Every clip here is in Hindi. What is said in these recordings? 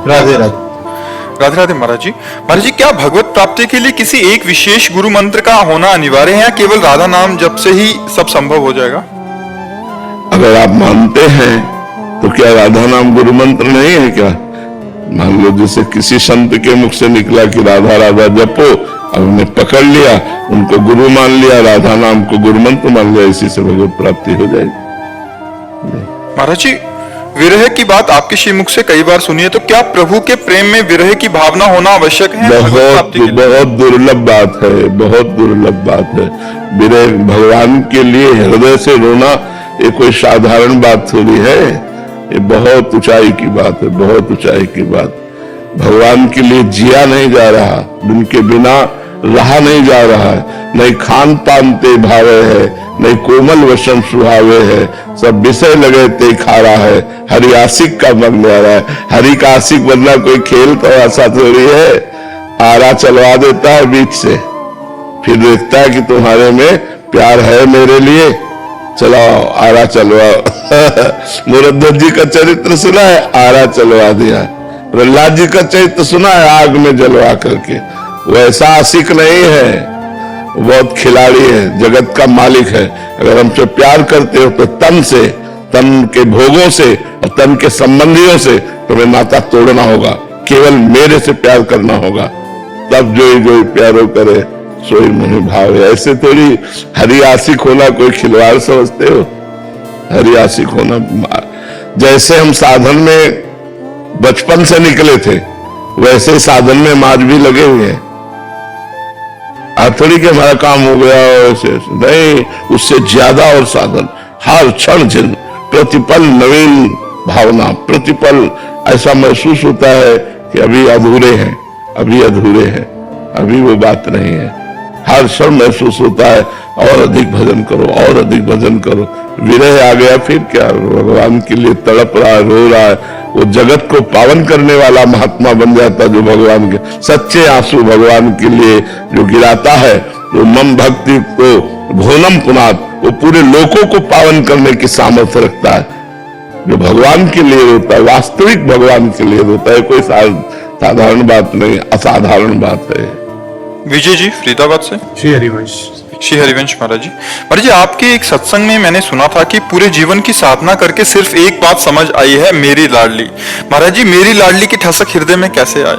राधे राधे। राधे राधे महाराज जी। महाराज जी, क्या भगवत प्राप्ति के लिए किसी एक विशेष गुरु मंत्र का होना अनिवार्य है या केवल राधा नाम जप से ही सब संभव हो जाएगा? अगर आप मानते हैं तो क्या राधा नाम गुरु मंत्र नहीं है क्या? मान लो जैसे किसी संत के मुख से निकला कि राधा राधा जपो, अब उन्हें पकड़ लिया, उनको गुरु मान लिया, राधा नाम को गुरु मंत्र मान लिया, इसी से भगवत प्राप्ति हो जाएगी। महाराज जी, विरह की बात आपके श्रीमुख से कई बार सुनी है, तो क्या प्रभु के प्रेम में विरह की भावना होना आवश्यक है? बहुत दुर्लभ बात है, बहुत दुर्लभ बात है। विरह भगवान के लिए हृदय से रोना ये कोई साधारण बात थोड़ी है, ये बहुत ऊंचाई की बात है, बहुत ऊंचाई की बात। भगवान के लिए जिया नहीं जा रहा, उनके बिना रहा नहीं जा रहा है, नहीं खान पान ते भावे है, नहीं कोमल वचन सुहावे है, सब विषय लगे ते खा रहा है, हरि आशिक का मन ले रहा है। हरि का आशिक बनना कोई खेल तो ऐसा थोड़ी है। आरा चलवा देता है बीच से, फिर देखता है कि तुम्हारे में प्यार है मेरे लिए, चलाओ आरा चलवाओ। मुरद्दत जी का चरित्र सुना है, आरा चलवा दिया। प्रहलाद जी का चरित्र सुना है, आग में जलवा करके। वैसा आशिक नहीं है, बहुत खिलाड़ी है, जगत का मालिक है। अगर हमसे प्यार करते हो तो तन से, तन के भोगों से और तन के संबंधियों से तुम्हें नाता तोड़ना होगा, केवल मेरे से प्यार करना होगा, तब जो प्यारो करे सोई मोहि भाव। ऐसे थोड़ी हरि आशिक होना कोई खिलवाड़ समझते हो? हरि आशिक होना, जैसे हम साधन में बचपन से निकले थे वैसे साधन में हम आज भी लगे हुए हैं। आज थोड़ी कि हमारा काम हो गया, ऐसे नहीं, उससे ज्यादा और साधन, हर क्षण क्षण प्रतिपल नवीन भावना, प्रतिपल ऐसा महसूस होता है कि अभी अधूरे हैं, अभी अधूरे हैं, अभी वो बात नहीं है। हर क्षण महसूस होता है और अधिक भजन करो, और अधिक भजन करो। विरह आ गया फिर क्या, भगवान के लिए तड़प रहा है, रो रहा है, वो जगत को पावन करने वाला महात्मा बन जाता, जो भगवान के सच्चे आंसू भगवान के लिए जो गिराता है, जो मम भक्ति को भोनम पुनात, वो पूरे लोकों को पावन करने की सामर्थ्य रखता है। जो भगवान के लिए रोता है, वास्तविक भगवान के लिए रोता है, कोई साधारण बात नहीं, असाधारण बात है। विजय जी फरीदाबाद से। श्री हरिवंश। श्री हरिवंश महाराज जी। महाराज जी, आपके एक सत्संग में मैंने सुना था कि पूरे जीवन की साधना करके सिर्फ एक बात समझ आई है, मेरी लाडली। महाराज जी, मेरी लाडली की ठसक हृदय में कैसे आए?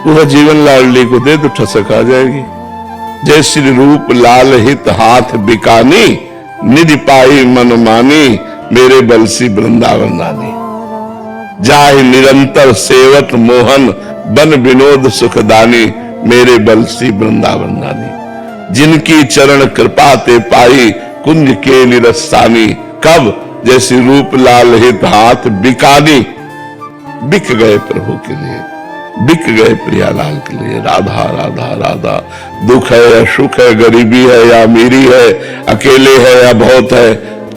पूरा जीवन लाडली को दे तो ठसक आ जाएगी। जय श्री रूप लाल हित हाथ बिकानी, निधि पाई मन मानी, मेरे बलसी वृंदावन रानी। जाहि निरंतर सेवत मोहन, बन विनोद सुखदानी, मेरे बलसी वृंदावन रानी। जिनकी चरण कृपा ते पाई, कुंज के निरस्तानी। कब? जैसे रूप लाल हित हाथ बिकानी, बिक गए प्रभु के लिए, बिक गए प्रियालाल के लिए। राधा राधा राधा, दुख है या सुख है, गरीबी है या अमीरी है, अकेले है या बहुत है,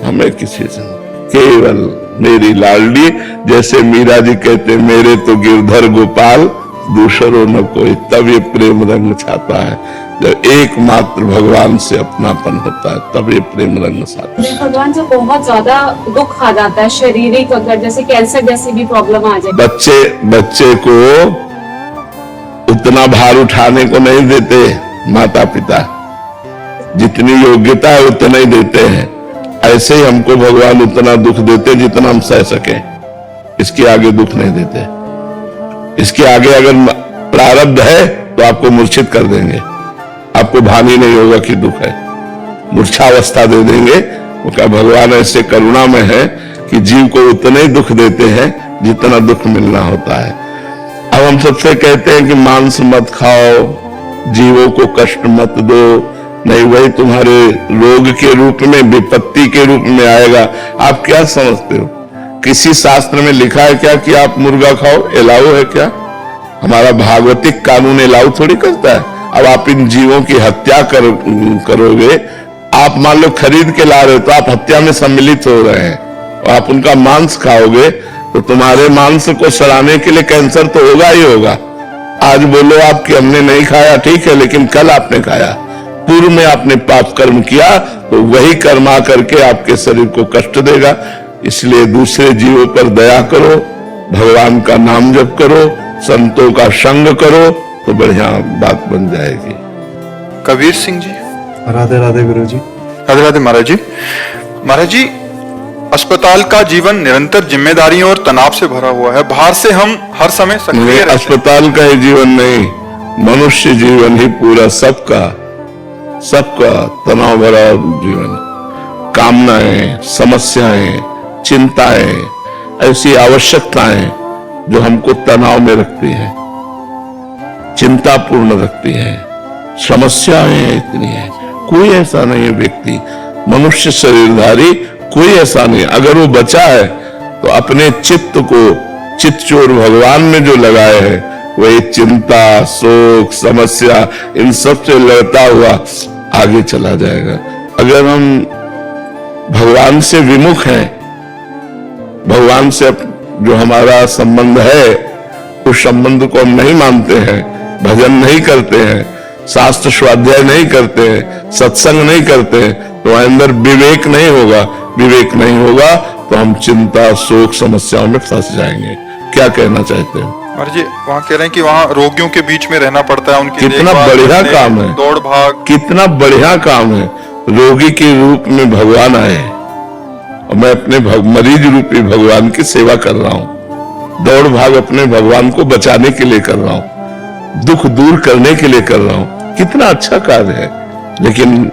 हमें किसी से केवल मेरी लाडली। जैसे मीरा जी कहते, मेरे तो गिरधर गोपाल, दूसरों न कोई। तब ये प्रेम रंग छाता है, जब एकमात्र भगवान से अपनापन होता है, तब ये प्रेम रंग छाता है। भगवान से बहुत ज्यादा दुख आ जाता है शारीरिक, अगर जैसे कैंसर जैसी भी प्रॉब्लम आ जाए, बच्चे को उतना भार उठाने को नहीं देते माता पिता, जितनी योग्यता है उतना ही देते हैं। ऐसे ही हमको भगवान उतना दुख देते जितना हम सह सके, इसके आगे दुख नहीं देते। इसके आगे अगर प्रारब्ध है तो आपको मूर्छित कर देंगे, आपको भानी नहीं होगा कि दुख है, मूर्छावस्था दे देंगे। वो क्या भगवान ऐसे करुणा में है कि जीव को उतने ही दुख देते हैं जितना दुख मिलना होता है। अब हम सबसे कहते हैं कि मांस मत खाओ, जीवों को कष्ट मत दो, नहीं वही तुम्हारे रोग के रूप में, विपत्ति के रूप में आएगा। आप क्या समझते हो? किसी शास्त्र में लिखा है क्या कि आप मुर्गा खाओ? एलाऊ है क्या? हमारा भागवतिक कानून एलाऊ थोड़ी करता है। अब आप इन जीवों की हत्या करोगे, आप मान लो खरीद के ला रहे हो तो आप हत्या में सम्मिलित हो रहे हैं, और आप उनका मांस खाओगे तो तुम्हारे मांस को सड़ाने के लिए कैंसर तो होगा ही होगा। आज बोलो आप कि हमने नहीं खाया, ठीक है, लेकिन कल आपने खाया, पूर्व में आपने पाप कर्म किया, तो वही कर्म आ करके आपके शरीर को कष्ट देगा। इसलिए दूसरे जीवों पर दया करो, भगवान का नाम जप करो, संतों का संग करो, तो बढ़िया बात बन जाएगी। कबीर सिंह जी। राधे राधे गुरु जी। राधे राधे महाराज जी। महाराज जी, अस्पताल का जीवन निरंतर जिम्मेदारियों और तनाव से भरा हुआ है। बाहर से हम हर समय सक्रिय रहते हैं। अस्पताल का ही जीवन नहीं, मनुष्य जीवन ही पूरा सबका तनाव भरा जीवन। कामनाएं, समस्याएं, चिंताएं, ऐसी आवश्यकताएं जो हमको तनाव में रखती है, चिंतापूर्ण रखती है, समस्याएं इतनी है। कोई ऐसा नहीं है व्यक्ति, मनुष्य शरीरधारी कोई ऐसा नहीं। अगर वो बचा है तो अपने चित्त को चित्तचोर भगवान में जो लगाए है, वही चिंता, शोक, समस्या, इन सब से लड़ता हुआ आगे चला जाएगा। अगर हम भगवान से विमुख हैं, भगवान से जो हमारा संबंध है, उस संबंध को हम नहीं मानते हैं, भजन नहीं करते हैं, शास्त्र स्वाध्याय नहीं करते हैं, सत्संग नहीं करते हैं, तो अंदर विवेक नहीं होगा। विवेक नहीं होगा तो हम चिंता, शोक, समस्याओं में फंस जाएंगे। क्या कहना चाहते हैं महाराज जी? वहाँ कह रहे हैं कि वहाँ रोगियों के बीच में रहना पड़ता है, उनकी कितना बढ़िया काम है, दौड़ भाग, कितना बढ़िया काम है। रोगी के रूप में भगवान आए और मैं अपने मरीज रूपी भगवान की सेवा कर रहा हूँ। दौड़ भाग अपने भगवान को बचाने के लिए कर रहा हूँ, दुख दूर करने के लिए कर रहा हूँ। कितना अच्छा कार्य है। लेकिन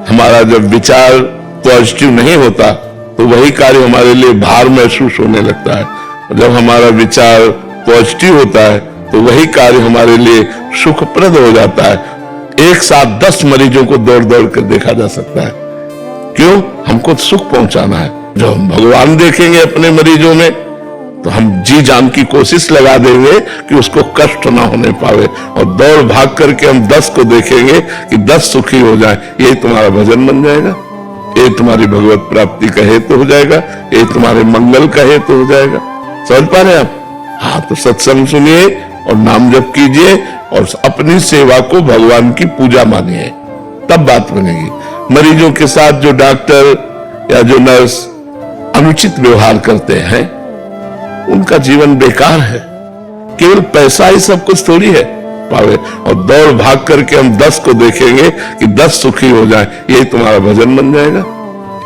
हमारा जब विचार पॉजिटिव नहीं होता तो वही कार्य हमारे लिए भार महसूस होने लगता है। जब हमारा विचार पॉजिटिव होता है तो वही कार्य हमारे लिए सुखप्रद हो जाता है। एक साथ 10 मरीजों को दौड़ दौड़ कर देखा जा सकता है। क्यों? हमको सुख पहुंचाना है। जब हम भगवान देखेंगे अपने मरीजों में तो हम जी जान की कोशिश लगा देंगे कि उसको कष्ट ना होने पावे, और दौड़ भाग करके हम 10 को देखेंगे कि 10 सुखी हो जाए। यही तुम्हारा भजन बन जाएगा, ये तुम्हारी भगवत प्राप्ति का हेतु हो जाएगा, ये तुम्हारे मंगल का हेतु हो जाएगा। समझ पा रहे हैं आप? हाँ, तो सत्संग सुनिए और नाम जप कीजिए और अपनी सेवा को भगवान की पूजा मानिए, तब बात बनेगी। मरीजों के साथ जो डॉक्टर या जो नर्स अनुचित व्यवहार करते हैं, उनका जीवन बेकार है। केवल पैसा ही सब कुछ थोड़ी है पावे, और दौड़ भाग करके हम 10 को देखेंगे कि 10 सुखी हो जाए। यही तुम्हारा भजन बन जाएगा,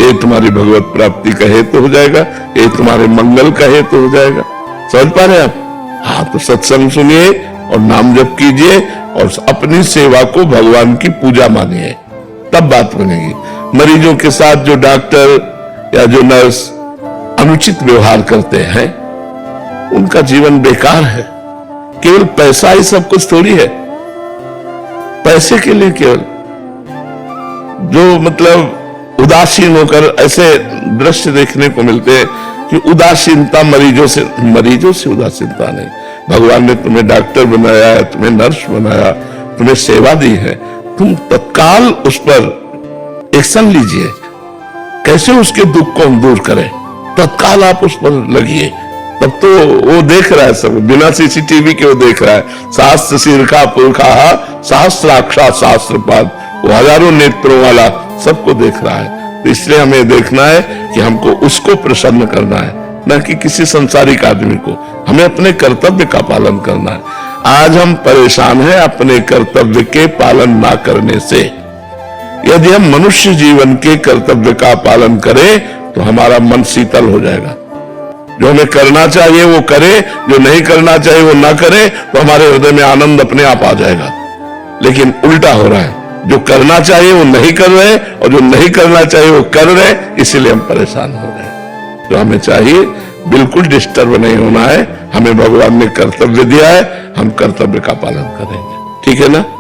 ये तुम्हारी भगवत प्राप्ति का हेतु हो जाएगा, ये तुम्हारे मंगल का हेतु हो जाएगा। समझ पा रहे हैं आप? हाँ, तो सत्संग सुनिए और नाम जप कीजिए और अपनी सेवा को भगवान की पूजा मानिए, तब बात बनेगी। मरीजों के साथ जो डॉक्टर या जो नर्स अनुचित व्यवहार करते हैं, उनका जीवन बेकार है। केवल पैसा ही सब कुछ थोड़ी है। पैसे के लिए केवल जो मतलब उदासीन होकर ऐसे दृश्य देखने को मिलते हैं कि उदासीनता मरीजों से उदासीनता नहीं। भगवान ने तुम्हें डॉक्टर बनाया है, तुम्हें नर्स बनाया, तुम्हें सेवा दी है, तुम तत्काल उस पर एक्शन लीजिए। कैसे उसके दुख को हम दूर करें, तत्काल आप उस पर लगिए। तब तो वो देख रहा है, सब बिना सीसीटीवी के वो देख रहा है। शास्त्र सिरखा पुरखा सहस्त्राक्षा शास्त्रपाद, वो हजारों नेत्रों वाला सबको देख रहा है। तो इसलिए हमें देखना है कि हमको उसको प्रसन्न करना है, न कि किसी संसारिक आदमी को। हमें अपने कर्तव्य का पालन करना है। आज हम परेशान हैं अपने कर्तव्य के पालन ना करने से। यदि हम मनुष्य जीवन के कर्तव्य का पालन करें तो हमारा मन शीतल हो जाएगा। जो हमें करना चाहिए वो करे, जो नहीं करना चाहिए वो ना करे, तो हमारे हृदय में आनंद अपने आप आ जाएगा। लेकिन उल्टा हो रहा है, जो करना चाहिए वो नहीं कर रहे और जो नहीं करना चाहिए वो कर रहे, इसीलिए हम परेशान हो रहे हैं। तो हमें चाहिए बिल्कुल डिस्टर्ब नहीं होना है। हमें भगवान ने कर्तव्य दिया है, हम कर्तव्य का पालन करेंगे। ठीक है ना?